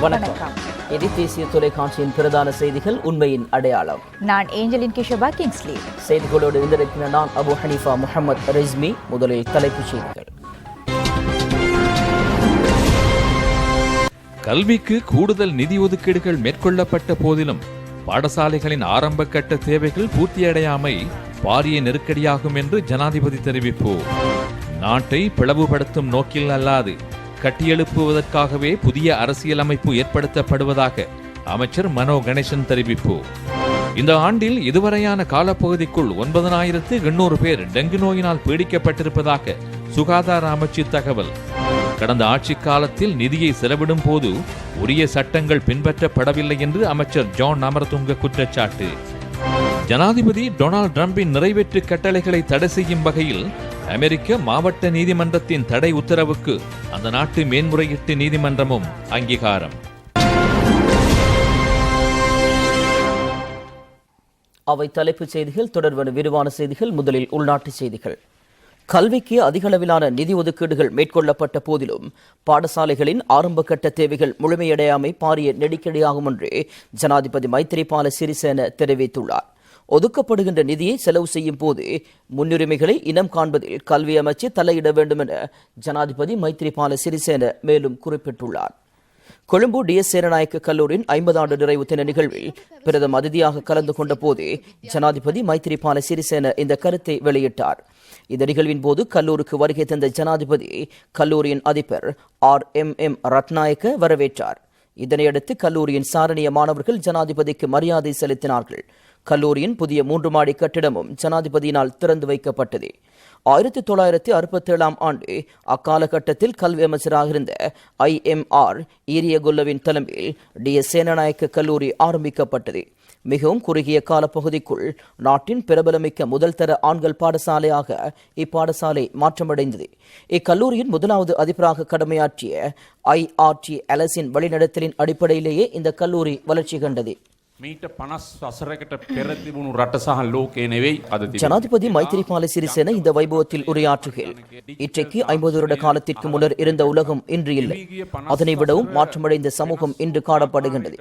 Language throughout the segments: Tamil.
வணக்கம். இது தேசிய தொலைக்காட்சியின் பிரதான செய்திகள். உண்மையின் அடையாளம். நான் ஏஞ்சலின் கிஷபா கிங்ஸ்லி. செய்திகளோடு இருந்திருக்கிற நான் அபு ஹனீஃபா முஹம்மது ரிஸ்மி. முதலில் தலைப்புச் செய்திகள். கல்விக்கு கூடுதல் நிதி ஒதுக்கீடுகள் மேற்கொள்ளப்பட்ட போதிலும் பாடசாலைகளின் ஆரம்ப கட்ட தேவைகள் பூர்த்தியடையாமை பாரிய நெருக்கடியாகும் என்று ஜனாதிபதி தெரிவிப்பு. நாட்டை பிளவுபடுத்தும் நோக்கில் அல்லாது கட்டியெழுப்புவதற்காகவே புதிய அரசியலமைப்பு ஏற்படுத்தப்படுவதாக அமைச்சர் மனோ கணேசன் தெரிவிப்பு. இந்த ஆண்டில் இதுவரையான காலப்பகுதிக்குள் 9,800 பேர் டெங்கு நோயினால் பீடிக்கப்பட்டிருப்பதாக சுகாதார அமைச்சு தகவல். கடந்த ஆட்சி காலத்தில் நிதியை செலவிடும் போது உரிய சட்டங்கள் பின்பற்றப்படவில்லை என்று அமைச்சர் ஜான் அமரதுங்க குற்றச்சாட்டு. ஜனாதிபதி டொனால்ட் டிரம்பின் நிறைவேற்று கட்டளைகளை தடை செய்யும் வகையில் அமெரிக்க மாவட்ட நீதிமன்றத்தின் தடை உத்தரவுக்கு அந்த நாட்டு மேன்முறையீட்டு நீதிமன்றமும் அங்கீகாரம். அவை தலைப்புச் செய்திகள். தொடர்பான விரிவான செய்திகள். முதலில் உள்நாட்டு செய்திகள். கல்விக்கு அதிகளவிலான நிதி ஒதுக்கீடுகள் மேற்கொள்ளப்பட்ட போதிலும் பாடசாலைகளின் ஆரம்ப கட்ட தேவைகள் முழுமையடையாமை பாரிய நெருக்கடியாகும் என்று ஜனாதிபதி மைத்திரிபால சிறிசேன தெரிவித்துள்ளார். ஒதுக்கப்படுகின்ற நிதியை செலவு செய்யும் போது முன்னுரிமைகளை இனம் காண்பதில் கல்வி அமைச்சு தலையிட வேண்டும் என ஜனாதிபதி மைத்திரிபால சிறிசேன மேலும் குறிப்பிட்டுள்ளார். கொழும்பு டிஎஸ் சேனநாயக்க கல்லூரியின் 50 ஆண்டு நிறைவு தின நிகழ்வில் பிரதம அதிதியாக கலந்து கொண்ட போது ஜனாதிபதி மைத்திரிபால சிறிசேன இந்த கருத்தை வெளியிட்டார். இந்த நிகழ்வின் போது கல்லூருக்கு வருகை தந்த ஜனாதிபதி கல்லூரியின் அதிபர் RMM ரட்நாயக்க வரவேற்றார். இதனையடுத்து கல்லூரியின் சாரணிய மாணவர்கள் ஜனாதிபதிக்கு மரியாதை செலுத்தினார்கள். கல்லூரியின் புதிய 3 மாடி கட்டிடமும் ஜனாதிபதியினால் திறந்து வைக்கப்பட்டது. 1967 ஆண்டு அக்காலகட்டத்தில் கல்வி அமைச்சராக இருந்த IMR ஈரியகுல்லவின் தலைமையில் டிஎஸ் சேனநாயக்க கல்லூரி ஆரம்பிக்கப்பட்டது. மிகவும் குறுகிய காலப்பகுதிக்குள் நாட்டின் பிரபலமிக்க முதல் தர ஆண்கள் பாடசாலையாக இப்பாடசாலை மாற்றமடைந்தது. இக்கல்லூரியின் முதலாவது அதிபராக கடமையாற்றிய IRT அலசின் வழிநடத்தலின் அடிப்படையிலேயே இந்த கல்லூரி வளர்ச்சி கண்டது. ஜனாதிபதி மைத்திரிபால சிறிசேன இந்த வைபவத்தில் உரையாற்றுகையில், இன்றைக்கு 50 வருட காலத்திற்கு முன்னர் இருந்த உலகம் இன்று இல்லை. அதனை விடவும் மாற்றமடைந்த சமூகம் இன்று காணப்படுகின்றது.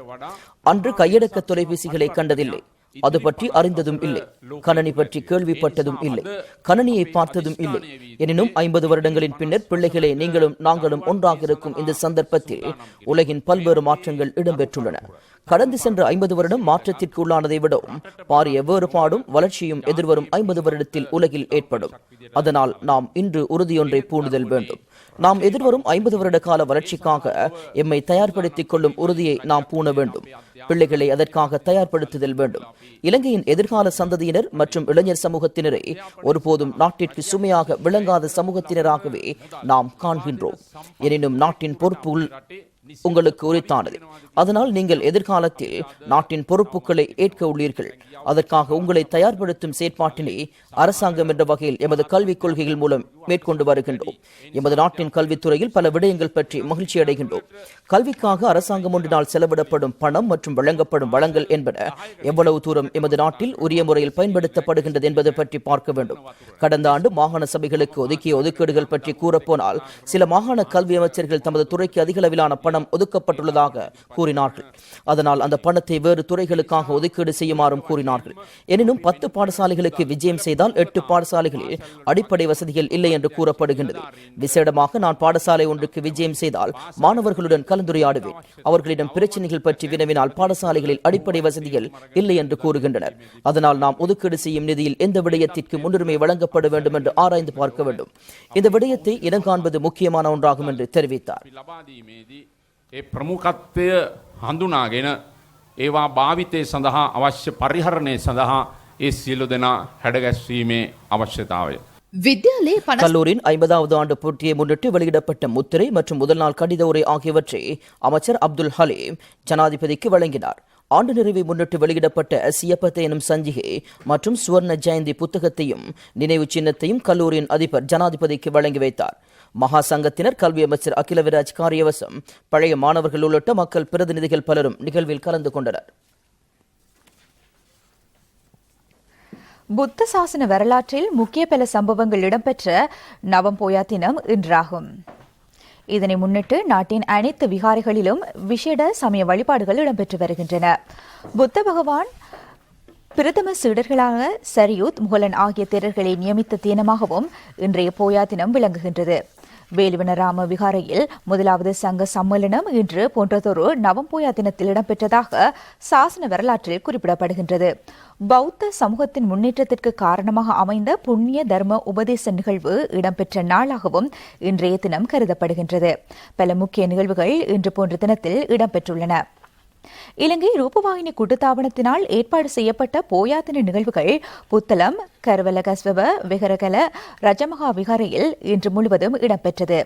அன்று கையடக்க தொலைபேசிகளை கண்டதில்லை, அது பற்றி அறிந்ததும் இல்லை, கணனி பற்றி கேள்விப்பட்டதும் இல்லை, கணனியை பார்த்ததும் இல்லை. எனினும் 50 வருடங்களின் பின்னர் பிள்ளைகளே நீங்களும் நாங்களும் ஒன்றாக இருக்கும் இந்த சந்தர்ப்பத்தில் உலகின் பல்வேறு மாற்றங்கள் இடம்பெற்றுள்ளன. கடந்து சென்ற 50 வருடம் மாற்றத்திற்கு உள்ளானதை விடவும் பாரிய வேறுபாடும் வளர்ச்சியும் எதிர்வரும் 50 வருடத்தில் உலகில் ஏற்படும். அதனால் நாம் இன்று உறுதியொன்றை பூணுதல் வேண்டும். நாம் எதிர்வரும் 50 வருட கால வளர்ச்சிக்காக எம்மை தயார்படுத்திக் கொள்ளும் உறுதியை நாம் பூண வேண்டும். பிள்ளைகளை அதற்காக தயார்படுத்துதல் வேண்டும். இலங்கையின் எதிர்கால சந்ததியினர் மற்றும் இளைஞர் சமூகத்தினரை ஒருபோதும் நாட்டிற்கு சுமையாக விளங்காத சமூகத்தினராகவே நாம் காண்கின்றோம். எனினும் நாட்டின் பொறுப்பு உங்களுக்கு உரித்தானது. அதனால் நீங்கள் எதிர்காலத்தில் நாட்டின் பொறுப்புகளை ஏற்க உள்ளீர்கள். அதற்காக உங்களை தயார்படுத்தும் செயற்பாட்டினை அரசாங்கம் என்ற வகையில் எமது கல்விக் கொள்கைகள் மூலம் மேற்கொண்டு வருகின்றோம். எமது நாட்டின் கல்வித்துறையில் பல விடயங்கள் பற்றி மகிழ்ச்சி அடைகின்றோம். கல்விக்காக அரசாங்கம் ஒன்றினால் செலவிடப்படும் பணம் மற்றும் வழங்கப்படும் வளங்கள் என்பன எவ்வளவு தூரம் எமது நாட்டில் உரிய முறையில் பயன்படுத்தப்படுகின்றது என்பதை பற்றி பார்க்க வேண்டும். கடந்த ஆண்டு மாகாண சபைகளுக்கு ஒதுக்கிய ஒதுக்கீடுகள் பற்றி கூறப்போனால் சில மாகாண கல்வி அமைச்சர்கள் தமது துறைக்கு அதிக அளவிலான பணம் ஒதுக்கப்பட்டுள்ளதாக கூறினார்கள். அதனால் அந்த பணத்தை வேறு துறைகளுக்காக ஒதுக்கீடு செய்யுமாறும் கூறினார்கள். எனினும் 10 பாடசாலைகளுக்கு விஜயம் செய்தால் 8 பாடசாலைகளில் அடிப்படை வசதிகள் இல்லை என்று கூறப்படுகின்றது. விசேடமாக நான் பாடசாலை ஒன்றுக்கு விஜயம் செய்தால் மாணவர்களுடன் கலந்துரையாடுவேன். அவர்களிடம் பிரச்சனைகள் பற்றி வினவினால் பாடசாலைகளில் அடிப்படை வசதிகள் இல்லை என்று கூறுகின்றனர். அதனால் நாம் ஒதுக்கீடு செய்யும் நிதியில் எந்த விடயத்திற்கு முன்னுரிமை வழங்கப்பட வேண்டும் என்று ஆராய்ந்து பார்க்க வேண்டும். இந்த விடயத்தை இனங்காண்பது முக்கியமான ஒன்றாகும் என்று தெரிவித்தார். ප්‍රමුඛත්වය හඳුනාගෙන ඒවා භාවිතය සඳහා අවශ්‍ය පරිහරණය සඳහා ඒ සියලු දෙනා හැඩගැස්වීමේ අවශ්‍යතාවය. கல்லூரியின் 50வது ஆண்டு பூர்த்தியை முன்னிட்டு வெளியிடப்பட்ட முத்திரை மற்றும் முதல் நாள் கடித உரை ஆகியவற்றை அமைச்சர் அப்துல் ஹலீம் ஜனாதிபதிக்கு வழங்கினார். ஆண்டு நிறைவை முன்னிட்டு வெளியிடப்பட்ட சியப்பத்தை எனும் சஞ்சிகை மற்றும் சுவர்ண ஜெயந்தி புத்தகத்தையும் நினைவு சின்னத்தையும் கல்லூரியின் அதிபர் ஜனாதிபதிக்கு வழங்கி வைத்தார். மகா சங்கத்தினர், கல்வி அமைச்சர் அகிலவிராஜ் காரியவசம், பழைய மாணவர்கள் உள்ளிட்ட மக்கள் பிரதிநிதிகள் பலரும் நிகழ்வில் கலந்து கொண்டனர். புத்த சாசன வரலாற்றில் முக்கிய பல சம்பவங்கள் இடம்பெற்ற நவம்போயா தினம் இன்றாகும். இதனை முன்னிட்டு நாட்டின் அனைத்து விகாரைகளிலும் விசேட சமய வழிபாடுகள் இடம்பெற்று வருகின்றன. புத்த பகவான் பிரதம சீடர்களாக சரியூத் முகலன் ஆகிய தேரர்களை நியமித்த தினமாகவும் இன்றைய போயா தினம் விளங்குகின்றது. வேலுவனராம விகாரையில் முதலாவது சங்க சம்மேளனம் இன்று போன்றதொரு நவம்போயா தினத்தில் இடம்பெற்றதாக சாசன வரலாற்றில் குறிப்பிடப்படுகின்றது. பௌத்த சமூகத்தின் முன்னேற்றத்திற்கு காரணமாக அமைந்த புண்ணிய தர்ம உபதேச நிகழ்வு இடம்பெற்ற நாளாகவும் இன்றைய தினம் கருதப்படுகின்றது. பல முக்கிய நிகழ்வுகள் இன்று போன்ற தினத்தில் இடம்பெற்றுள்ளன. இலங்கை ரூபவாகினி கூட்டுத்தாபனத்தினால் ஏற்பாடு செய்யப்பட்ட போயாத்தின நிகழ்வுகள் புத்தளம், கருவலகஸ்வப, விகரகல, ரஜமகா விகாரையில் இன்று முழுவதும் இடம்பெற்றது.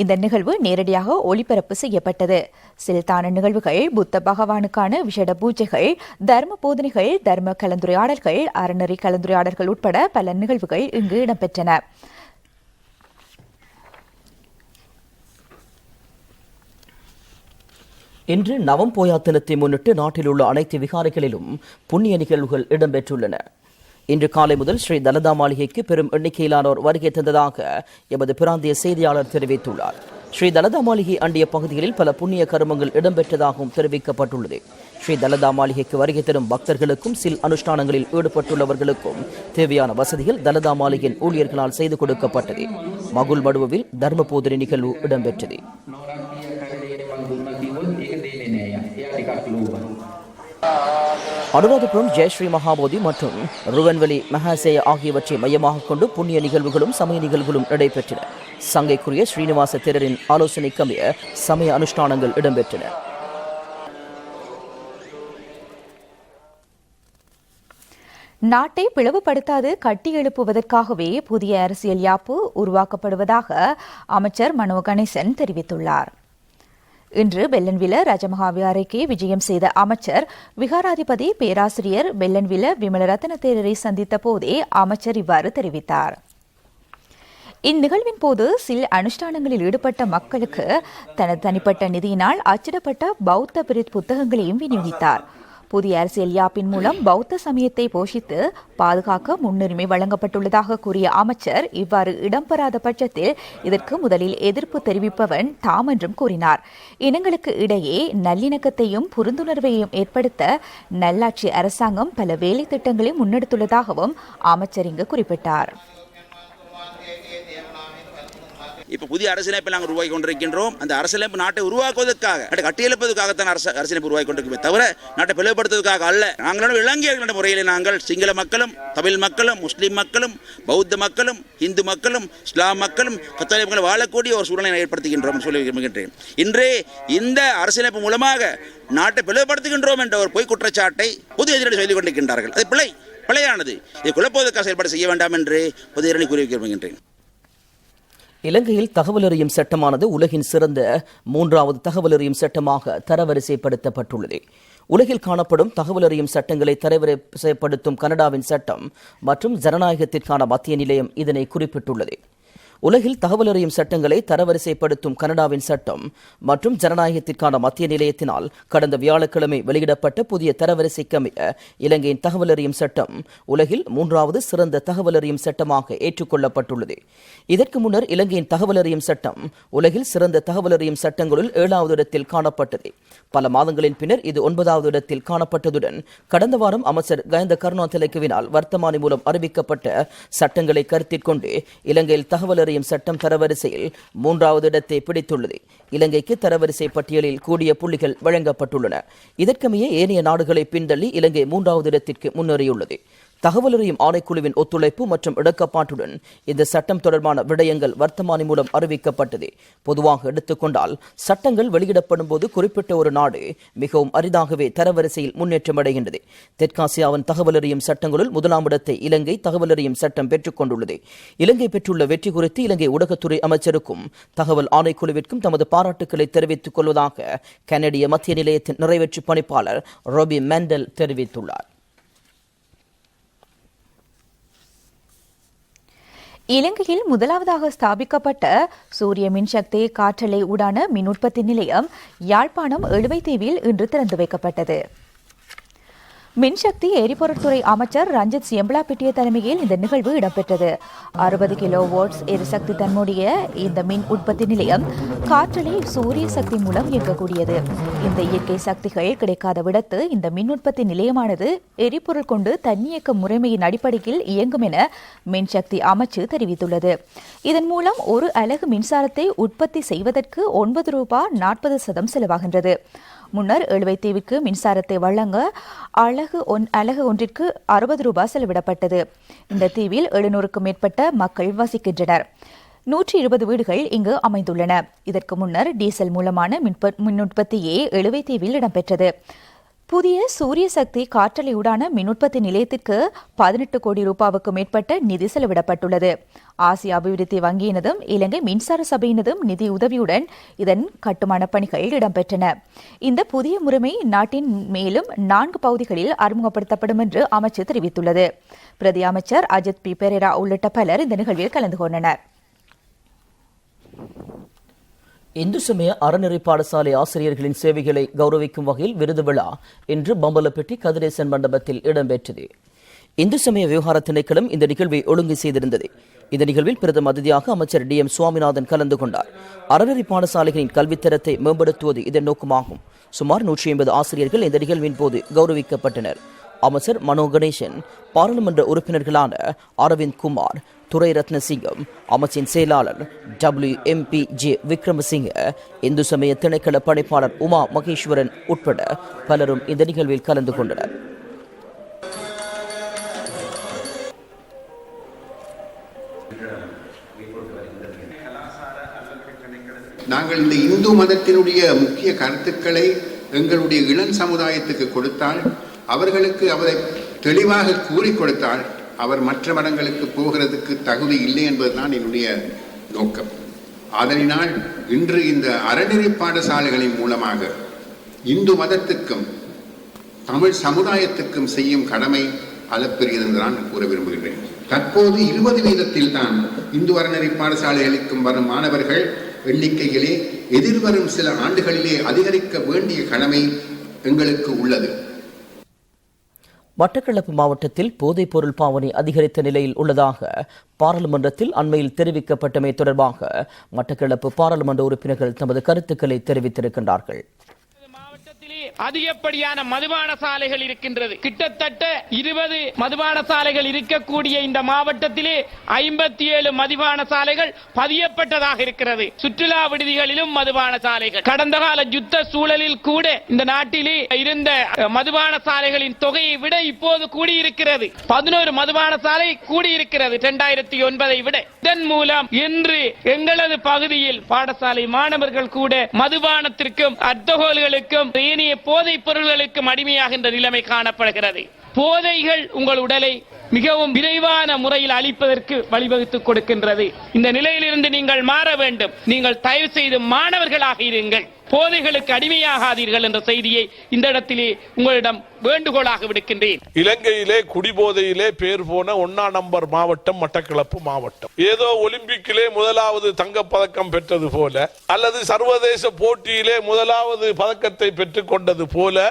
இந்த நிகழ்வு நேரடியாக ஒளிபரப்பு செய்யப்பட்டது. சில்தான நிகழ்வுகள், புத்த பகவானுக்கான விசேட பூஜைகள், தர்ம போதனைகள், தர்ம கலந்துரையாடல்கள், அறநெறி கலந்துரையாடல்கள் உட்பட பல நிகழ்வுகள் இங்கு இடம்பெற்றன. இன்று நவம்போயா தினத்தை முன்னிட்டு நாட்டில் உள்ள அனைத்து விகாரைகளிலும் புண்ணிய நிகழ்வுகள் இடம்பெற்றுள்ளன. இன்று காலை முதல் ஸ்ரீ தலதா மாளிகைக்கு பெரும் எண்ணிக்கையிலானோர் வருகை தந்ததாக எமது பிராந்திய செய்தியாளர் தெரிவித்துள்ளார். ஸ்ரீ தலதா மாளிகை அண்டிய பகுதிகளில் பல புண்ணிய கர்மங்கள் இடம்பெற்றதாகவும் தெரிவிக்கப்பட்டுள்ளது. ஸ்ரீ தலதா மாளிகைக்கு வருகை தரும் பக்தர்களுக்கும் சில் அனுஷ்டானங்களில் ஈடுபட்டுள்ளவர்களுக்கும் தேவையான வசதிகள் தலதா மாளிகையின் ஊழியர்களால் செய்து கொடுக்கப்பட்டது. மகுல் மடுவில் தர்ம போதனை நிகழ்வு இடம்பெற்றது. அனுராதபுரம் ஜெயஸ்ரீ மகாபோதி மற்றும் ருவன்வெளி மகாசேய ஆகியவற்றை மையமாக கொண்டு புண்ணிய நிகழ்வுகளும் சமய நிகழ்வுகளும் நடைபெற்றன. சங்கைக்குரிய ஸ்ரீனிவாச தேரரின் ஆலோசனைக்கமைய சமய அனுஷ்டானங்கள் இடம்பெற்றன. நாட்டை பிளவுபடுத்தாது கட்டி எழுப்புவதற்காகவே புதிய அரசியல் யாப்பு உருவாக்கப்படுவதாக அமைச்சர் மனோ கணேசன் தெரிவித்துள்ளார். இன்று பெல்லன்வில ரஜமகா விகாரைக்கு விஜயம் செய்த அமைச்சர் விகாராதிபதி பேராசிரியர் பெல்லன்வில விமலரத்ன தேரரை சந்தித்த போதே அமைச்சர் இவ்வாறு தெரிவித்தார். இந்நிகழ்வின் போது சில அனுஷ்டானங்களில் ஈடுபட்ட மக்களுக்கு தனது தனிப்பட்ட நிதியினால் அச்சிடப்பட்ட பௌத்த பிரித் புத்தகங்களையும் விநியோகித்தார். புதிய அரசியல் யாப்பின் மூலம் பௌத்த சமயத்தை போஷித்து பாதுகாக்க முன்னுரிமை வழங்கப்பட்டுள்ளதாக கூறிய அமைச்சர் இவ்வாறு இடம்பெறாத பட்சத்தில் இதற்கு முதலில் எதிர்ப்பு தெரிவிப்பவன் தாம் என்றும் கூறினார். இனங்களுக்கு இடையே நல்லிணக்கத்தையும் புரிந்துணர்வையும் ஏற்படுத்த நல்லாட்சி அரசாங்கம் பல வேலை திட்டங்களை முன்னெடுத்துள்ளதாகவும் அமைச்சர் இங்கு குறிப்பிட்டார். இப்ப புதிய அரசியலமைப்பை நாங்கள் உருவாக்கி கொண்டிருக்கின்றோம். அந்த அரசியலமைப்பு நாட்டை உருவாக்குவதற்காக, கட்டியெழுப்பதற்காகத்தான் அரசியலமைப்பு உருவாக்கி கொண்டிருக்கிறோம், தவிர நாட்டை பிளவுபடுத்துவதற்காக அல்ல. நாங்களும் இலங்கையர்கள் முறையில் நாங்கள் சிங்கள மக்களும், தமிழ் மக்களும், முஸ்லீம் மக்களும், பௌத்த மக்களும், இந்து மக்களும், இஸ்லாம் மக்களும், கத்தோலிக்க மக்களும் வாழக்கூடிய ஒரு சூழ்நிலை ஏற்படுத்துகின்றோம் சொல்லி விரும்புகின்றேன். இன்றே இந்த அரசியலமைப்பு மூலமாக நாட்டை பிளவுபடுத்துகின்றோம் என்ற ஒரு பொய் குற்றச்சாட்டை புதிய எதிரணி சொல்லிக் கொண்டிருக்கின்றார்கள். அது பிழையானது. இதை குழப்புவதற்காக செயல்பாடு செய்ய வேண்டாம் என்று புதிய எதிரணி கூறி விரும்புகின்றேன். இலங்கையில் தகவல் அறியும் சட்டமானது உலகின் சிறந்த 3வது தகவல் அறியும் சட்டமாக தரவரிசைப்படுத்தப்பட்டுள்ளது. உலகில் காணப்படும் தகவல் அறியும் சட்டங்களை தரவரிசைப்படுத்தும் கனடாவின் சட்டம் மற்றும் ஜனநாயகத்திற்கான மத்திய நிலையம் இதனை குறிப்பிட்டுள்ளது. உலகில் தகவல் அறியும் சட்டங்களை தரவரிசைப்படுத்தும் கனடாவின் சட்டம் மற்றும் ஜனநாயகத்திற்கான மத்திய நிலையத்தினால் கடந்த வியாழக்கிழமை வெளியிடப்பட்ட புதிய தரவரிசைக்கமைய இலங்கையின் தகவல் அறியும் சட்டம் உலகில் 3வது சிறந்த தகவல் அறியும் சட்டமாக ஏற்றுக்கொள்ளப்பட்டுள்ளது. இதற்கு முன்னர் இலங்கையின் தகவல் அறியும் சட்டம் உலகில் சிறந்த தகவல் அறியும் சட்டங்களுள் 7வது இடத்தில் காணப்பட்டது. பல மாதங்களின் பின்னர் இது 9வது இடத்தில் காணப்பட்டதுடன் கடந்த வாரம் அமைச்சர் கயந்த கருணாதிலக்கவினால் வர்த்தமானி மூலம் அறிவிக்கப்பட்ட சட்டங்களை கருத்தில் கொண்டு இலங்கையில் தகவல் அறியும் சட்டம் தரவரிசையில் 3வது இடத்தை பிடித்துள்ளது. இலங்கைக்கு தரவரிசை பட்டியலில் கூடிய புள்ளிகள் வழங்கப்பட்டுள்ளன. இதற்கமைய ஏனைய நாடுகளை பின்தள்ளி இலங்கை 3வது இடத்திற்கு முன்னேறியுள்ளது. தகவல் அறியும் ஆணைக்குழுவின் ஒத்துழைப்பு மற்றும் இடக்கப்பாட்டுடன் இந்த சட்டம் தொடர்பான விடயங்கள் வர்த்தமானி மூலம் அறிவிக்கப்பட்டது. பொதுவாக எடுத்துக்கொண்டால் சட்டங்கள் வெளியிடப்படும் போது குறிப்பிட்ட ஒரு நாடு மிகவும் அரிதாகவே தரவரிசையில் முன்னேற்றம் அடைகின்றது. தெற்காசியாவின் தகவல் அறியும் சட்டங்களுள் 1ஆம் இடத்தை இலங்கை தகவல் அறியும் சட்டம் பெற்றுக் கொண்டுள்ளது. இலங்கை பெற்றுள்ள வெற்றி குறித்து இலங்கை ஊடகத்துறை அமைச்சருக்கும் தகவல் ஆணைக்குழுவிற்கும் தமது பாராட்டுக்களை தெரிவித்துக் கொள்வதாக கனடிய மத்திய நிலையத்தின் நிறைவேற்று பணிப்பாளர் ரோபி மெண்டல் தெரிவித்துள்ளார். இலங்கையில் முதலாவதாக ஸ்தாபிக்கப்பட்ட சூரிய மின்சக்தி காற்றலை ஊடான மின் உற்பத்தி நிலையம் யாழ்ப்பாணம் எழுவைத்தீவில் இன்று திறந்து வைக்கப்பட்டது. மின்சக்தி எரிபொருட்துறை அமைச்சர் ரஞ்சித் சியம்பலாபிட்டிய தலைமையில் இந்த நிகழ்வு இடம்பெற்றது. 60 கிலோ வாட்ஸ் எரிசக்தி தன்னுடைய இந்த மின் உற்பத்தி நிலையம் காற்றலை சூரிய சக்தி மூலம் இயக்கக்கூடியது. இந்த இயற்கை சக்திகள் கிடைக்காத விடத்து இந்த மின் உற்பத்தி நிலையமானது எரிபொருள் கொண்டு தன்னியக்க முறைமையின் அடிப்படையில் இயங்கும் என மின்சக்தி அமைச்சு தெரிவித்துள்ளது. இதன் மூலம் ஒரு அலகு மின்சாரத்தை உற்பத்தி செய்வதற்கு ₹9.40 செலவாகின்றது. முன்னர் எழுவைத்தீவுக்கு மின்சாரத்தை வழங்க அலகு ஒன்றிற்கு ₹60 செலவிடப்பட்டது. இந்த தீவில் 700க்கும் மேற்பட்ட மக்கள் வசிக்கின்றனர். 120 வீடுகள் இங்கு அமைந்துள்ளன. இதற்கு முன்னர் டீசல் மூலமான மின் உற்பத்தியே எழுவைத்தீவில் இடம்பெற்றது. புதிய சூரிய சக்தி காற்றலையூடான மின் உற்பத்தி நிலையத்திற்கு ₹18 கோடி மேற்பட்ட நிதி செலவிடப்பட்டுள்ளது. ஆசிய அபிவிருத்தி வங்கியினதும் இலங்கை மின்சார சபையினதும் நிதி உதவியுடன் இதன் கட்டுமான பணிகள் இடம்பெற்றன. இந்த புதிய முறைமை நாட்டின் மேலும் 4 பகுதிகளில் அறிமுகப்படுத்தப்படும் என்று அமைச்சு தெரிவித்துள்ளது. பிரதி அமைச்சர் அஜித் பி பெரேரா உள்ளிட்ட பலர் இந்த நிகழ்வில் கலந்து கொண்டனர். இந்து சமய அறநெறி பாடசாலை ஆசிரியர்களின் சேவைகளை கௌரவிக்கும் வகையில் விருது விழா இன்று பம்பலப்பட்டி கதிரேசன் மண்டபத்தில் இடம்பெற்றது. இந்து சமய விவகார திணைக்களம் இந்த நிகழ்வை ஒழுங்கு செய்திருந்தது. இந்த நிகழ்வில் பிரதம அதிதியாக அமைச்சர் DM சுவாமிநாதன் கலந்து கொண்டார். அறநெறி பாடசாலைகளின் கல்வித்தரத்தை மேம்படுத்துவது இதன் நோக்கமாகும். சுமார் 180 ஆசிரியர்கள் இந்த நிகழ்வின் போது கௌரவிக்கப்பட்டனர். அமைச்சர் மனோ கணேசன், பாராளுமன்ற உறுப்பினர்களான அரவிந்த் குமார், துரை ரத்னசிங்கம், அமைச்சின் செயலாளர் WMPJ விக்ரமசிங்க, இந்து சமய திணைக்கள பணிப்பாளர் உமா மகேஸ்வரன் உட்பட பலரும் இந்த நிகழ்வில் கலந்து கொண்டனர். நாங்கள் இந்த இந்து மதத்தினுடைய முக்கிய கருத்துக்களை எங்களுடைய இளம் சமுதாயத்துக்கு கொடுத்தால், அவர்களுக்கு அவரை தெளிவாக கூறி கொடுத்தால், அவர் மற்ற மதங்களுக்கு போகிறதுக்கு தகுதி இல்லை என்பதுதான் என்னுடைய நோக்கம். ஆதலினால் இன்று இந்த அறநெறி பாடசாலைகளின் மூலமாக இந்து மதத்துக்கும் தமிழ் சமுதாயத்துக்கும் செய்யும் கடமை அளப்பெரியது என்று நான் கூற விரும்புகிறேன். தற்போது 20% தான் இந்து அறநெறி பாடசாலைகளுக்கும் வரும் மாணவர்கள் எண்ணிக்கையிலே எதிர்வரும் சில ஆண்டுகளிலே அதிகரிக்க வேண்டிய கடமை எங்களுக்கு உள்ளது. மட்டக்களப்பு மாவட்டத்தில் போதைப் பொருள் பாவனை அதிகரித்த நிலையில் உள்ளதாக பாராளுமன்றத்தில் அண்மையில் தெரிவிக்கப்பட்டமை தொடர்பாக மட்டக்களப்பு பாராளுமன்ற உறுப்பினர்கள் தமது கருத்துக்களை தெரிவித்திருக்கின்றார்கள். அதிகப்படியான மதுபான சாலைகள் இருக்கின்றது. கிட்டத்தட்ட 20 மதுபான சாலைகள் இருக்கக்கூடிய இந்த மாவட்டத்திலே 57 மதுபான சாலைகள் பதியப்பட்டதாக இருக்கிறது. சுற்றுலா விடுதிகளிலும் மதுபான சாலைகள். கடந்த கால யுத்த சூழலில் கூட இந்த நாட்டிலே இருந்த மதுபான சாலைகளின் தொகையை விட இப்போது கூடியிருக்கிறது. 11 மதுபான சாலை கூடியிருக்கிறது 2009 விட. இதன் மூலம் இன்று எங்களது பகுதியில் பாடசாலை மாணவர்கள் கூட மதுபானத்திற்கும் அல்கோல்களுக்கும் ஏனைய போதைப் பொருள்களுக்கும் அடிமையாகின்ற நிலைமை காணப்படுகிறது. போதைகள் உங்கள் உடலை மிகவும் விரைவான முறையில் அழிப்பதற்கு வழிவகுத்துக் கொடுக்கின்றது. இந்த நிலையிலிருந்து நீங்கள் மாற வேண்டும். நீங்கள் தயவு செய்து மாணவர்களாக இருங்கள், போதைகளுக்கு அடிமையாகாதீர்கள் என்ற செய்தியை இந்த இடத்திலே உங்களிடம் வேண்டுகோளாக விடுக்கின்றேன். இலங்கையிலே குடிபோதையிலே பேர் போன 1ஆம் நம்பர் மாவட்டம் மட்டக்களப்பு மாவட்டம். ஏதோ ஒலிம்பிக்கிலே முதலாவது தங்கப்பதக்கம் பெற்றது போல, அல்லது சர்வதேச போட்டியிலே முதலாவது பதக்கத்தை பெற்றுக் கொண்டது போல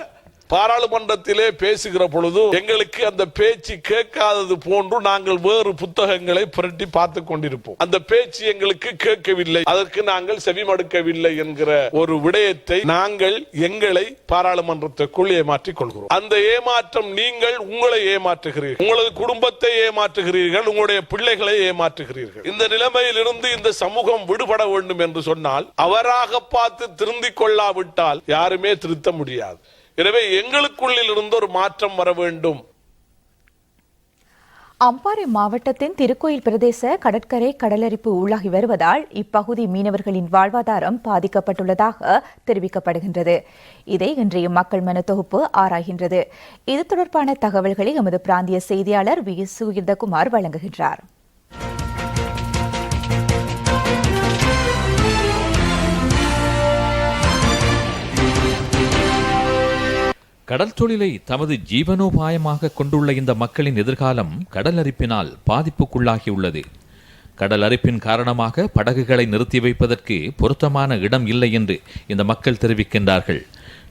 பாராளுமன்றத்திலே பேசுகிற பொழுது எங்களுக்கு அந்த பேச்சு கேட்காதது போன்று நாங்கள் வேறு புத்தகங்களை புரட்டி பார்த்து கொண்டிருப்போம். அந்த பேச்சு எங்களுக்கு கேட்கவில்லை, அதற்கு நாங்கள் செவிமடுக்கவில்லை என்கிற ஒரு விடயத்தை நாங்கள் எங்களை பாராளுமன்றத்திற்குள் ஏமாற்றிக் கொள்கிறோம். அந்த ஏமாற்றம் நீங்கள் உங்களை ஏமாற்றுகிறீர்கள், உங்களது குடும்பத்தை ஏமாற்றுகிறீர்கள், உங்களுடைய பிள்ளைகளை ஏமாற்றுகிறீர்கள். இந்த நிலைமையில் இருந்து இந்த சமூகம் விடுபட வேண்டும் என்று சொன்னால் அவராக பார்த்து திருந்திக் கொள்ளாவிட்டால் யாருமே திருத்த முடியாது. எனவே எங்களுக்குள்ளில் இருந்து ஒரு மாற்றம் வர வேண்டும். அம்பாறை மாவட்டத்தின் திருக்கோயில் பிரதேச கடற்கரை கடலரிப்பு உள்ளாகி வருவதால் இப்பகுதி மீனவர்களின் வாழ்வாதாரம் பாதிக்கப்பட்டுள்ளதாக தெரிவிக்கப்படுகின்றது. இதை இன்றைய மக்கள் மன தொகுப்பு ஆராய்கின்றது. இது தொடர்பான தகவல்களை எமது பிராந்திய செய்தியாளர் வி சுகிர்தகுமார் வழங்குகின்றார். கடல் தொழிலை தமது ஜீவனோபாயமாக கொண்டுள்ள இந்த மக்களின் எதிர்காலம் கடல் அரிப்பினால் பாதிப்புக்குள்ளாகியுள்ளது. கடல் அரிப்பின் காரணமாக படகுகளை நிறுத்தி வைப்பதற்கு பொருத்தமான இடம் இல்லை என்று இந்த மக்கள் தெரிவிக்கின்றார்கள்.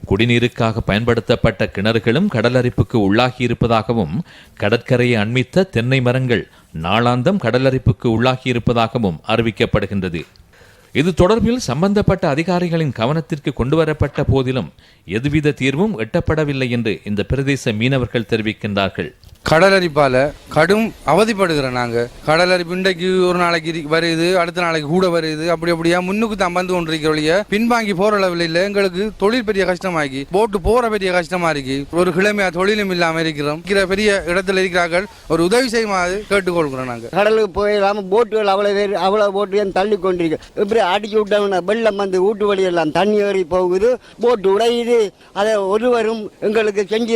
குடிநீருக்காக பயன்படுத்தப்பட்ட கிணறுகளும் கடலரிப்புக்கு உள்ளாகியிருப்பதாகவும் கடற்கரையை அண்மித்த தென்னை மரங்கள் நாளாந்தம் கடலரிப்புக்கு உள்ளாகியிருப்பதாகவும் அறிவிக்கப்படுகின்றது. இது தொடர்பில் சம்பந்தப்பட்ட அதிகாரிகளின் கவனத்திற்கு கொண்டுவரப்பட்ட போதிலும் எதுவித தீர்வும் எட்டப்படவில்லை என்று இந்த பிரதேச மீனவர்கள் தெரிவிக்கின்றார்கள். கடலரிப்பால் கடும் அவதிப்படுகிறோம். நாங்கள் கடலரிப்பு இன்றைக்கு ஒரு நாளைக்கு வருது, அடுத்த நாளைக்கு கூட வருது, அப்படியா முன்னுக்கு தான் வந்து கொண்டிருக்கிறோம். பின்வாங்கி போகிற அளவில் இல்லை. எங்களுக்கு தொழில் பெரிய கஷ்டமாகி போட்டு போகிற பெரிய கஷ்டமா இருக்கு. ஒரு கிழமையா தொழிலும் இல்லாமல் இருக்கிறோம். பெரிய இடத்துல இருக்கிறார்கள், ஒரு உதவி செய்யுமாறு கேட்டுக்கொள்கிறோம். நாங்கள் கடலுக்கு போயிடாமல் போட்டுகள் அவ்வளோ போட்டு தள்ளி கொண்டிருக்கு. இப்படி அடிச்சு விட்டோம்னா வெள்ளம் வந்து வீட்டு வழியெல்லாம் தண்ணி ஏறி போகுது, போட்டு உடையுது. அதை ஒருவரும் எங்களுக்கு செஞ்சு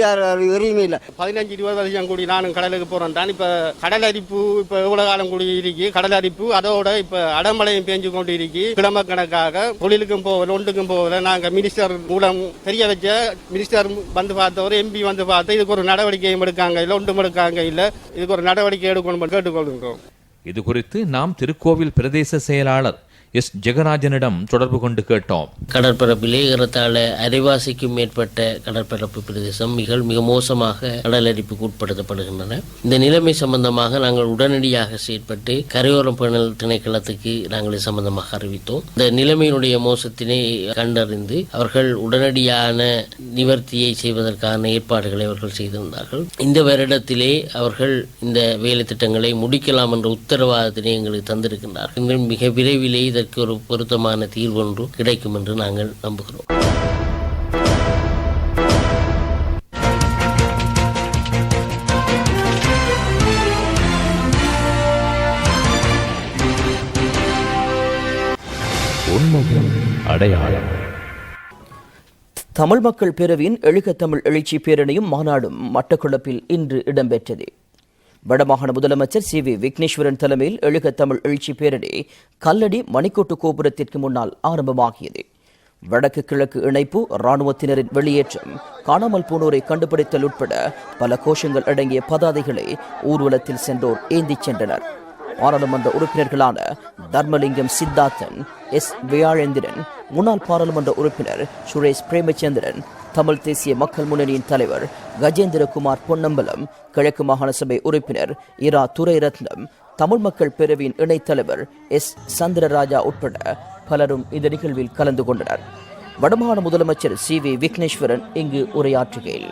எரியுமே இல்லை. 15-20 வருஷம் நானும் கடலுக்கு போறேன் தான். இப்ப கடலரிப்பு இப்ப எவ்வளவு காலம் கூடி இருக்கு. கடலரிப்பு அதோட இப்ப அடமழையும் பேஞ்சு கொண்டு இருக்கு. கிழமை கணக்காக தொழிலுக்கும் போகல, ஒன்றுக்கும் போகல. நாங்க மினிஸ்டர் மூலம் தெரிய வச்ச மினிஸ்டர் வந்து பார்த்தவர், எம்பி வந்து பார்த்து இதுக்கு ஒரு நடவடிக்கையும் எடுக்காங்க இல்லை, ஒன்றும் எடுக்காங்க இல்லை. இதுக்கு ஒரு நடவடிக்கை எடுக்கணும் கேட்டுக்கொள்கின்றோம். இது குறித்து நாம் திருக்கோவில் பிரதேச செயலாளர் எஸ் ஜெகராஜனிடம் தொடர்பு கொண்டு கேட்டோம். கடற்பரப்பிலே ஏறத்தாழ அரைவாசிக்கும் மேற்பட்ட கடற்பரப்பு பிரதேசம் மிக மோசமாக கடலரிப்புக்கு உட்படுத்தப்படுகின்றன. இந்த நிலைமை சம்பந்தமாக நாங்கள் உடனடியாக செயற்பட்டு கரையோரம் பேணல் திணைக்களத்துக்கு நாங்கள் இது சம்பந்தமாக அறிவித்தோம். இந்த நிலைமையினுடைய மோசத்தினை கண்டறிந்து அவர்கள் உடனடியான நிவர்த்தியை செய்வதற்கான ஏற்பாடுகளை அவர்கள் செய்திருந்தார்கள். இந்த வருடத்திலே அவர்கள் இந்த வேலை திட்டங்களை முடிக்கலாம் என்ற உத்தரவாதத்தினை எங்களுக்கு தந்திருக்கின்றார்கள். மிக விரைவிலே இதற்கு ஒரு பொருத்தமான தீர்வு ஒன்று கிடைக்கும் என்று நாங்கள் நம்புகிறோம். அடையாளம். தமிழ் மக்கள் பேரவையின் எழுக தமிழ் எழுச்சி பேரணியும் மாநாடும் மட்டக்களப்பில் இன்று இடம்பெற்றது. வடமாகாண முதலமைச்சர் சி.வி. விக்னேஸ்வரன் தலைமையில் எழுக தமிழ் எழுச்சி பேரணி கல்லடி மணிக்கோட்டு கோபுரத்திற்கு முன்னால் ஆரம்பமாகியது. வடக்கு கிழக்கு இணைப்பு, இராணுவத்தினரின் வெளியேற்றம், காணாமல் போனோரை கண்டுபிடித்தல் உட்பட பல கோஷங்கள் அடங்கிய பதாதைகளை ஊர்வலத்தில் சென்றோர் ஏந்திச் சென்றனர். பாராளுமன்ற உறுப்பினர்களான தர்மலிங்கம் சித்தார்த்தன், எஸ். வியாழேந்திரன், முன்னாள் பாராளுமன்ற உறுப்பினர் சுரேஷ் பிரேமச்சந்திரன், தமிழ் தேசிய மக்கள் முன்னணியின் தலைவர் கஜேந்திரகுமார் பொன்னம்பலம், கிழக்கு மாகாண சபை உறுப்பினர் இரா துரைரத்னம், தமிழ் மக்கள் பேரவையின் இணைத் தலைவர் எஸ். சந்திரராஜா உட்பட பலரும் இந்த நிகழ்வில் கலந்து கொண்டனர். வடமாகாண முதலமைச்சர் சி.வி. விக்னேஸ்வரன் இங்கு உரையாற்றுகையில்,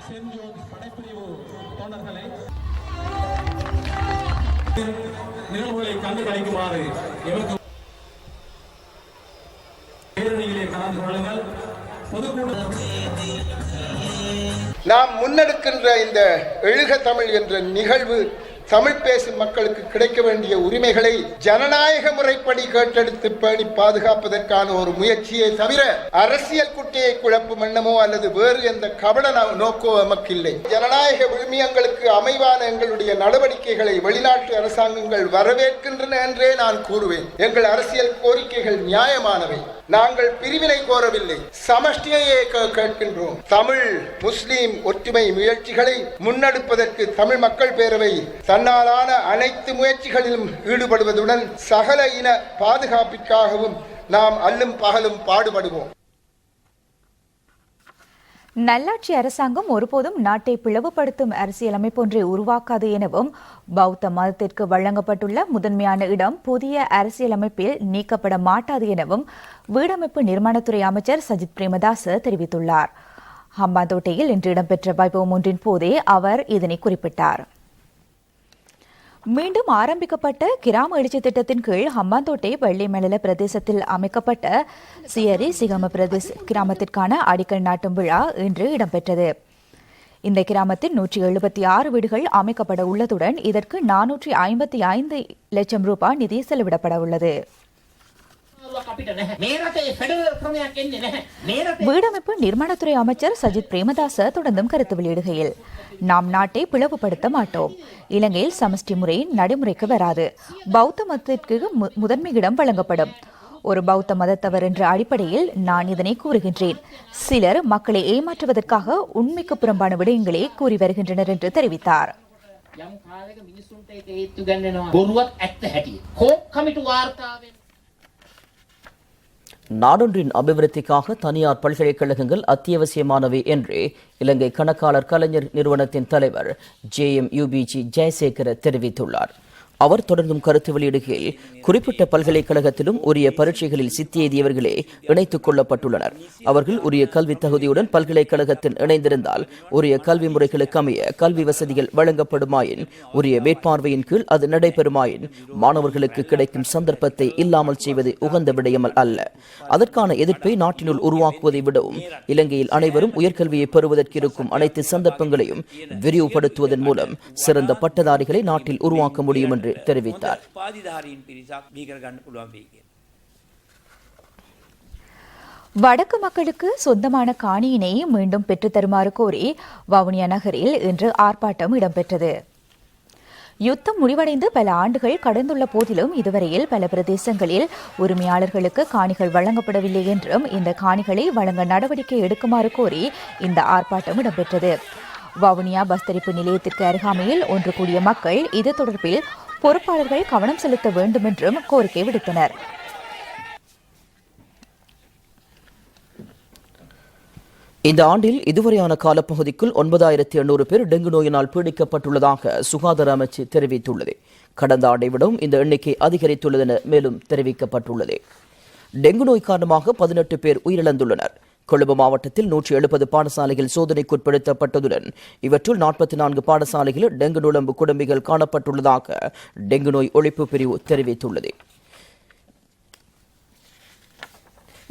நாம் முன்னெடுக்கின்ற இந்த எழுக தமிழ் என்ற நிகழ்வு தமிழ் பேசும் மக்களுக்கு கிடைக்க வேண்டிய உரிமைகளை ஜனநாயக முறைப்படி கேட்டெடுத்து பேணி பாதுகாப்பதற்கான ஒரு முயற்சியை தவிர அரசியல் குட்டையை குழப்பும் எண்ணமோ அல்லது வேறு எந்த கபட நோக்கோ நமக்கு இல்லை. ஜனநாயக விழுமியங்களுக்கு அமைவான எங்களுடைய நடவடிக்கைகளை வெளிநாட்டு அரசாங்கங்கள் வரவேற்கின்றன என்றே நான் கூறுவேன். எங்கள் அரசியல் கோரிக்கைகள் நியாயமானவை. நாங்கள் பிரிவினை கோரவில்லை, சமஷ்டியையே கேட்கின்றோம். தமிழ் முஸ்லிம் ஒற்றுமை முயற்சிகளை முன்னெடுப்பதற்கு தமிழ் மக்கள் பேரவை தன்னாலான அனைத்து முயற்சிகளிலும் ஈடுபடுவதுடன் சகல இன பாதுகாப்பிற்காகவும் நாம் அல்லும் பகலும் பாடுபடுவோம். நல்லாட்சி அரசாங்கம் ஒருபோதும் நாட்டை பிளவுபடுத்தும் அரசியலமைப்பு ஒன்றை உருவாக்காது எனவும், பௌத்த மதத்திற்கு வழங்கப்பட்டுள்ள முதன்மையான இடம் புதிய அரசியலமைப்பில் நீக்கப்பட மாட்டாது எனவும் வீடமைப்பு நிர்மாணத்துறை அமைச்சர் சஜித் பிரேமதாச தெரிவித்துள்ளார். ஹம்பாந்தோட்டையில் இன்று இடம்பெற்ற வைபவம் ஒன்றின் போதே அவர் இதனை குறிப்பிட்டார். மீண்டும் ஆரம்பிக்கப்பட்ட கிராம எழுச்சி திட்டத்தின் கீழ் ஹம்பாந்தோட்டை வெள்ளைமலல பிரதேசத்தில் அமைக்கப்பட்ட சியரி சிகம பிரதேச கிராமத்திற்கான அடிக்கல் நாட்டும் விழா இன்று இடம்பெற்றது. இந்த கிராமத்தில் 176 வீடுகள் அமைக்கப்பட உள்ளதுடன் இதற்கு 455 லட்சம் ரூபாய் நிதி செலவிடப்பட உள்ளது. வீடமைப்பு நிர்மாணத்துறை அமைச்சர் சஜித் பிரேமதாச தொடர்ந்தும் கருத்து வெளியிடுகையில், நாம் நாட்டை பிளவுபடுத்த மாட்டோம். இலங்கையில் சமஷ்டி முறை நடைமுறைக்கு வராது. பௌத்த மதத்திற்கு முதன்மை இடம் வழங்கப்படும். ஒரு பௌத்த மதத்தவர் என்ற அடிப்படையில் நான் இதனை கூறுகின்றேன். சிலர் மக்களை ஏமாற்றுவதற்காக உண்மைக்கு புறம்பான விடயங்களை கூறி வருகின்றனர் என்று தெரிவித்தார். நாடொன்றின் அபிவிருத்திக்காக தனியார் பல்கலைக்கழகங்கள் அத்தியாவசியமானவை என்று இலங்கை கணக்காளர் கலைஞர் நிறுவனத்தின் தலைவர் JMUBG ஜெயசேகர தெரிவித்துள்ளார். அவர் தொடர்ந்தும் கருத்து வெளியிடுகையில் குறிப்பிட்ட பல்கலைக்கழகத்திலும் உரிய பரீட்சைகளில் சித்தி எய்தியவர்களே இணைத்துக் கொள்ளப்பட்டுள்ளனர். அவர்கள் உரிய கல்வி தகுதியுடன் பல்கலைக்கழகத்தில் இணைந்திருந்தால் உரிய கல்வி முறைகளுக்கு அமைய கல்வி வசதிகள் வழங்கப்படுமாயின், உரிய மேற்பார்வையின் கீழ் அது நடைபெறுமாயின் மாணவர்களுக்கு கிடைக்கும் சந்தர்ப்பத்தை இல்லாமல் செய்வது உகந்த விடயமல் அல்ல. அதற்கான எதிர்ப்பை நாட்டினுள் உருவாக்குவதை விடவும் இலங்கையில் அனைவரும் உயர்கல்வியை பெறுவதற்கு இருக்கும் அனைத்து சந்தர்ப்பங்களையும் விரிவுபடுத்துவதன் மூலம் சிறந்த பட்டதாரிகளை நாட்டில் உருவாக்க முடியும் என்று தெரிவித்தார். வடக்கு மக்களுக்கு சொந்தமான காணியினை மீண்டும் பெற்றுத்தருமாறு கோரி வவுனியா நகரில் இன்று ஆர்ப்பாட்டம் இடம்பெற்றது. யுத்தம் முடிவடைந்து பல ஆண்டுகள் கடந்துள்ள போதிலும் இதுவரையில் பல பிரதேசங்களில் உரிமையாளர்களுக்கு காணிகள் வழங்கப்படவில்லை என்றும் இந்த காணிகளை வழங்க நடவடிக்கை எடுக்குமாறு கோரி இந்த ஆர்ப்பாட்டம் இடம்பெற்றது. வவுனியா பஸ் தரிப்பு நிலையத்திற்கு அருகாமையில் ஒன்று கூடிய மக்கள் இது தொடர்பில் பொறுப்பாளர்கள் கவனம் செலுத்த வேண்டும் என்றும் கோரிக்கை விடுத்தனர். இந்த ஆண்டில் இதுவரையான காலப்பகுதிக்குள் 9800 பேர் டெங்கு நோயினால் பீடிக்கப்பட்டுள்ளதாக சுகாதார அமைச்சு தெரிவித்துள்ளது. கடந்த ஆண்டை விடவும் இந்த எண்ணிக்கை அதிகரித்துள்ளது என மேலும் தெரிவிக்கப்பட்டுள்ளது. டெங்கு நோய் காரணமாக 18 பேர் உயிரிழந்துள்ளனர். கொழும்பு மாவட்டத்தில் 170 பாடசாலைகள் சோதனைக்குட்படுத்தப்பட்டதுடன் இவற்றுள் 44 பாடசாலைகளில் டெங்கு நுளம்பு குடும்பிகள் காணப்பட்டுள்ளதாக டெங்கு நோய் ஒழிப்பு பிரிவு தெரிவித்துள்ளது.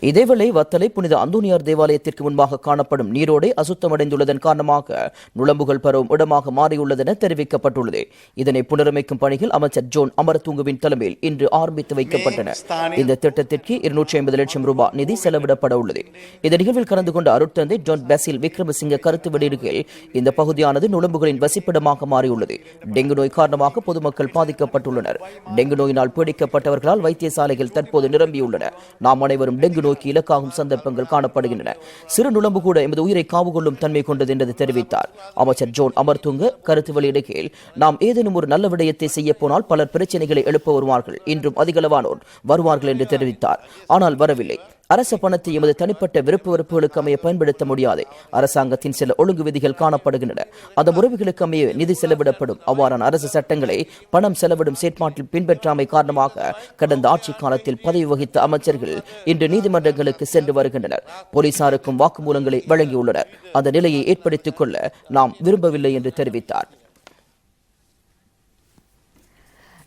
இதேவேளை வத்தலை புனித அந்தோனியார் தேவாலயத்திற்கு முன்பாக காணப்படும் நீரோடை அசுத்தமடைந்துள்ளதன் காரணமாக நுளம்புகள் பரவும் இடமாக மாறியுள்ளது என தெரிவிக்கப்பட்டுள்ளது. இதனை புனரமைக்கும் பணிகள் அமைச்சர் ஜோன் அமரதுங்குவின் தலைமையில் இன்று ஆரம்பித்து வைக்கப்பட்டன. இந்த திட்டத்திற்கு 250 லட்சம் ரூபாய் நிதி செலவிடப்பட உள்ளது. இந்த நிகழ்வில் கலந்து கொண்ட அருட்தந்தை ஜான் பாசில் விக்ரமசிங்க கருத்து வெளியிடுகையில் இந்த பகுதியானது நுளம்புகளின் வசிப்பிடமாக மாறியுள்ளது. டெங்கு நோய் காரணமாக பொதுமக்கள் பாதிக்கப்பட்டுள்ளனர். டெங்கு நோயினால் பீடிக்கப்பட்டவர்களால் வைத்தியசாலைகள் தற்போது நிரம்பியுள்ளன. நாம் அனைவரும் டெங்கு நோய்க்கு இலக்காகும் சந்தர்ப்பங்கள் காணப்படுகின்றன. சிறு நுளம்பு கூட எமது உயிரை காவு கொள்ளும் தன்மை கொண்டது என்று தெரிவித்தார். அமைச்சர் ஜோன் அமர்துங்க கருத்து வெளியிடுகையில் நாம் ஏதேனும் ஒரு நல்ல விடயத்தை செய்ய போனால் பலர் பிரச்சனைகளை எழுப்ப வருவார்கள். இன்றும் அதிகளவானோர் வருவார்கள் என்று தெரிவித்தார். ஆனால் வரவில்லை. அரச பணத்தை எமது தனிப்பட்ட விருப்பு வெறுப்புகளுக்கு அமைய பயன்படுத்த முடியாது. அரசாங்கத்தின் சில ஒழுங்கு விதிகள் காணப்படுகின்றன. அந்த முறைகளுக்கு அமைய நிதி செலவிடப்படும். அவ்வாறான அரசு சட்டங்களை பணம் செலவிடும் செயற்பாட்டில் பின்பற்றாமை காரணமாக கடந்த ஆட்சி காலத்தில் பதவி வகித்த அமைச்சர்கள் இன்று நீதிமன்றங்களுக்கு சென்று வருகின்றனர். போலீசாருக்கும் வாக்குமூலங்களை வழங்கியுள்ளனர். அந்த நிலையை ஏற்படுத்திக் கொள்ள நாம் விரும்பவில்லை என்று தெரிவித்தார்.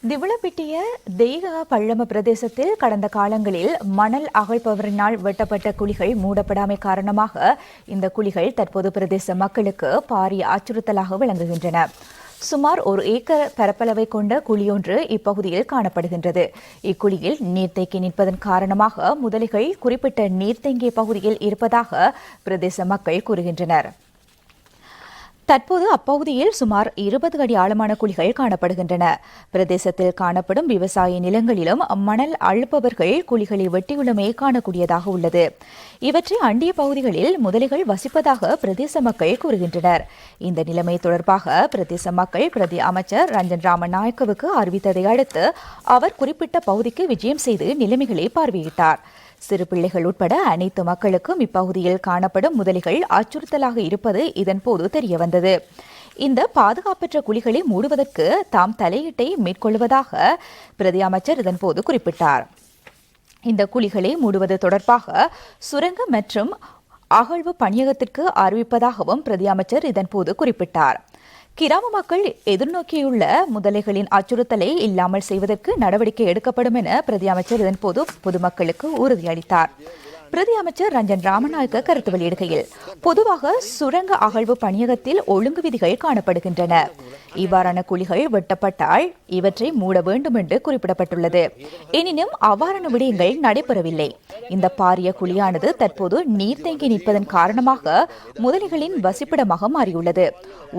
திவளப்பிட்டிய தெய்க பள்ளம பிரதேசத்தில் கடந்த காலங்களில் மணல் அகழ்பவரினால் வெட்டப்பட்ட குழிகள் மூடப்படாமை காரணமாக இந்த குழிகள் தற்போது பிரதேச மக்களுக்கு பாரிய அச்சுறுத்தலாக விளங்குகின்றன. சுமார் 1 ஏக்கர் பரப்பளவை கொண்ட குழியொன்று இப்பகுதியில் காணப்படுகின்றது. இக்குழியில் நீர்த்தேக்கி நிற்பதன் காரணமாக முதலைகள் குறிப்பிட்ட நீர்த்தேங்கிய பகுதியில் இருப்பதாக பிரதேச மக்கள் கூறுகின்றனர். தற்போது அப்பகுதியில் சுமார் 20 அடி ஆழமான குழிகள் காணப்படுகின்றன. பிரதேசத்தில் காணப்படும் விவசாய நிலங்களிலும் மணல் அழுப்பவர்கள் குழிகளை வெட்டியுள்ளமை காணக்கூடியதாக உள்ளது. இவற்றை அண்டிய பகுதிகளில் முதலைகள் வசிப்பதாக பிரதேச மக்கள் கூறுகின்றனர். இந்த நிலைமை தொடர்பாக பிரதேச மக்கள் பிரதி அமைச்சர் ரஞ்சன் ராமநாயக்கவுக்கு அறிவித்ததை அடுத்து அவர் குறிப்பிட்ட பகுதிக்கு விஜயம் செய்து நிலைமைகளை பார்வையிட்டார். சிறு பிள்ளைகள் உட்பட அனைத்து மக்களுக்கும் இப்பகுதியில் காணப்படும் முதலைகள் அச்சுறுத்தலாக இருப்பது இதன்போது தெரியவந்தது. இந்த பாதுகாப்பற்ற குழிகளை மூடுவதற்கு தாம் தலையீட்டை மேற்கொள்வதாக பிரதி அமைச்சர் இதன்போது குறிப்பிட்டார். இந்த குழிகளை மூடுவது தொடர்பாக சுரங்க மற்றும் அகழ்வு பணியகத்திற்கு அறிவிப்பதாகவும் பிரதி அமைச்சர் இதன்போது குறிப்பிட்டார். கிராம மக்கள் எதிர்நோக்கியுள்ள முதலைகளின் அச்சுறுத்தலை இல்லாமல் செய்வதற்கு நடவடிக்கை எடுக்கப்படும் என பிரதி அமைச்சர் இதன்போது பொதுமக்களுக்கு உறுதியளித்தார். பிரதி அமைச்சர் ரஞ்சன் ராமநாயக்க கருத்து வெளியிடுகையில் பொதுவாக சுரங்க அகழ்வு பணியகத்தில் ஒழுங்கு விதிகள் காணப்படுகின்றன. இவ்வாறான குழிகள் வெட்டப்பட்டால் இவற்றை மூட வேண்டும் என்று குறிப்பிடப்பட்டுள்ளது. எனினும் அவ்வாறான விடயங்கள் நடைபெறவில்லை. இந்த பாரிய குழியானது தற்போது நீர் தேங்கி நிற்பதன் காரணமாக முதலைகளின் வசிப்பிடமாக மாறியுள்ளது.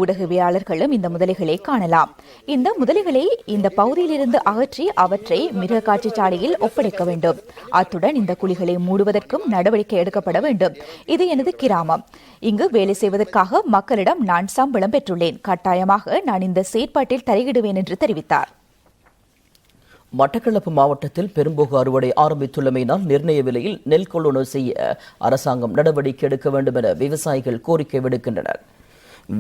ஊடகவியலாளர்களும் இந்த முதலைகளை காணலாம். இந்த முதலைகளை இந்த பகுதியிலிருந்து அகற்றி அவற்றை மிருக காட்சிச்சாலையில் ஒப்படைக்க வேண்டும். அத்துடன் இந்த குழிகளை மூடுவதற்கு நடவடிக்கை எடுக்கப்பட வேண்டும். இது எனது கிராமம். இங்கு வேலை செய்வதற்காக மக்களிடம் நான் சம்பளம் பெற்றுள்ளேன். கட்டாயமாக நான் இந்த செயற்பாட்டில் தலையிடுவேன் என்று தெரிவித்தார். மட்டக்களப்பு மாவட்டத்தில் பெரும்போக அறுவடை ஆரம்பித்துள்ளமையினால் நிர்ணய விலையில் நெல் கொள்வனவு செய்ய அரசாங்கம் நடவடிக்கை எடுக்க வேண்டும் என விவசாயிகள் கோரிக்கை விடுக்கின்றனர்.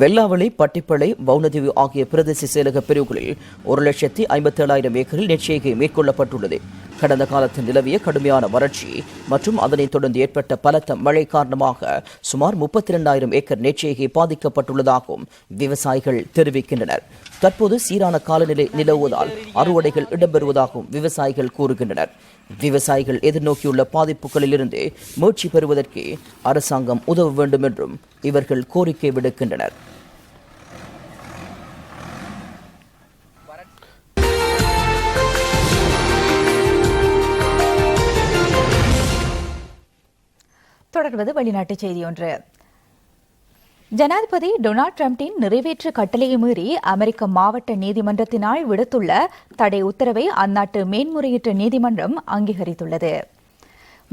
வெள்ளாவளி, பட்டிப்பளை, வவுனதீவு ஆகிய பிரதேச செயலக பிரிவுகளில் 1,57,000 ஏக்கரில் நெற்செய்கை மேற்கொள்ளப்பட்டுள்ளது. கடந்த காலத்தில் நிலவிய கடுமையான வறட்சி மற்றும் அதனைத் தொடர்ந்து ஏற்பட்ட பலத்த மழை காரணமாக சுமார் 32,000 ஏக்கர் நெற்செய்கை பாதிக்கப்பட்டுள்ளதாகவும் விவசாயிகள் தெரிவிக்கின்றனர். தற்போது சீரான காலநிலை நிலவுவதால் அறுவடைகள் இடம்பெறுவதாகவும் விவசாயிகள் கூறுகின்றனர். விவசாயிகள் எதிர்நோக்கியுள்ள பாதிப்புகளிலிருந்து மீட்சி பெறுவதற்கு அரசாங்கம் உதவ வேண்டும் என்றும் இவர்கள் கோரிக்கை விடுக்கின்றனர். தொடர்வது வெளிநாட்டு செய்தி ஒன்று. ஜனாதிபதி டொனால்ட் டிரம்பின் நிறைவேற்று கட்டளையை மீறி அமெரிக்க மாவட்ட நீதிமன்றத்தினால் விடுத்துள்ள தடை உத்தரவை அந்நாட்டு மேன்முறையீட்டு நீதிமன்றம் அங்கீகரித்துள்ளது.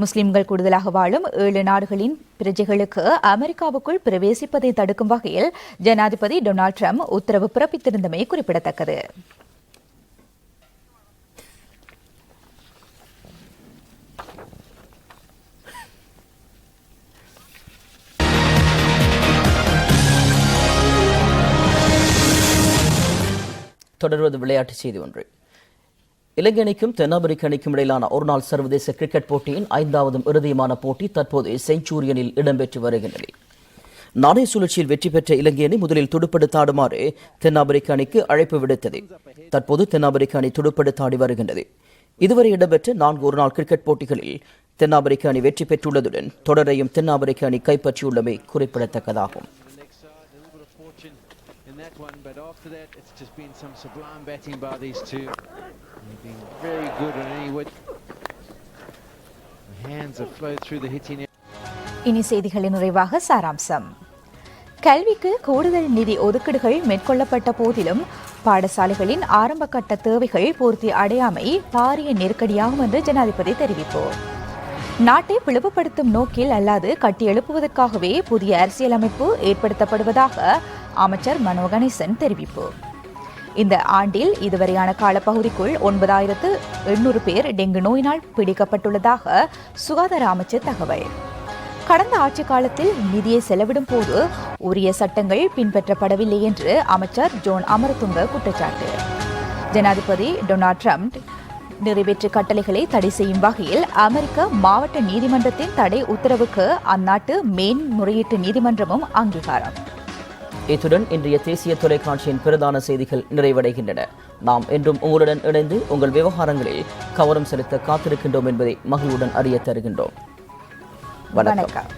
முஸ்லிம்கள் கூடுதலாக வாழும் 7 நாடுகளின் பிரஜைகளுக்கு அமெரிக்காவுக்குள் பிரவேசிப்பதை தடுக்கும் வகையில் ஜனாதிபதி டொனால்ட் டிரம்ப் உத்தரவு பிறப்பித்திருந்தமை குறிப்பிடத்தக்கது. தொடர்வது விளையாட்டுச் செய்தி ஒன்று. இலங்கை அணிக்கும் தென்னாப்பிரிக்க அணிக்கும் இடையிலான ஒருநாள் சர்வதேச கிரிக்கெட் போட்டியின் 5வது இறுதியான போட்டி தற்போது செஞ்சுரியனில் இடம்பெற்று வருகின்றது. நாணய சுழற்சியில் வெற்றி பெற்ற இலங்கை அணி முதலில் துடுப்படுத்தாடுமாறு தென்னாப்பிரிக்க அணிக்கு அழைப்பு விடுத்தது. தற்போது தென்னாப்பிரிக்க அணி துடுப்படுத்தாடி வருகின்றது. இதுவரை இடம்பெற்ற 4 ஒருநாள் கிரிக்கெட் போட்டிகளில் தென்னாப்பிரிக்க அணி வெற்றி பெற்றுள்ளதுடன் தொடரையும் தென்னாப்பிரிக்க அணி கைப்பற்றியுள்ளமை குறிப்பிடத்தக்கதாகும். One, but after that it's just been some sublime batting by these two. They've been very good on any wood. The hands have flowed through the hitting. இனி செய்திகளின் நிறைவாக சாராம்சம். கல்விக்கு கூடுதல் நிதி ஒதுக்கீடுகள் மேற்கொள்ளப்பட்ட போதிலும் பாடசாலைகளின் ஆரம்ப கட்ட தேவைகள் பூர்த்தி அடையாமை பாரிய நெருக்கடியாகும் என்று ஜனாதிபதி தெரிவித்தார். நாட்டை பிளவுபடுத்தும் நோக்கில் அல்லாது கட்டியெழுப்புவதற்காகவே புதிய அரசியலமைப்பு ஏற்படுத்தப்படுவதாக அமைச்சர் மனோ கணேசன் தெரிவிப்பு. இந்த ஆண்டில் இதுவரையான காலப்பகுதிக்குள் 9,800 பேர் டெங்கு நோயினால் பிடிக்கப்பட்டுள்ளதாக சுகாதார அமைச்சர் தகவல். கடந்த ஆட்சி காலத்தில் நிதியை செலவிடும் போது உரிய சட்டங்கள் பின்பற்றப்படவில்லை என்று அமைச்சர் ஜோன் அமரதுங்க குற்றச்சாட்டு. ஜனாதிபதி டொனால்ட் டிரம்ப் நிறைவேற்று கட்டளைகளை தடை செய்யும் வகையில் அமெரிக்க மாவட்ட நீதிமன்றத்தின் தடை உத்தரவுக்கு அந்நாட்டு மேன்முறையீட்டு நீதிமன்றமும் அங்கீகாரம். இத்துடன் இன்றைய தேசிய தொலைக்காட்சியின் பிரதான செய்திகள் நிறைவடைகின்றன. நாம் என்றும் உங்களுடன் இணைந்து உங்கள் விவகாரங்களில் கவனம் செலுத்த காத்திருக்கின்றோம் என்பதை மகிழ்வுடன் அறிய தருகின்றோம். வணக்கம்.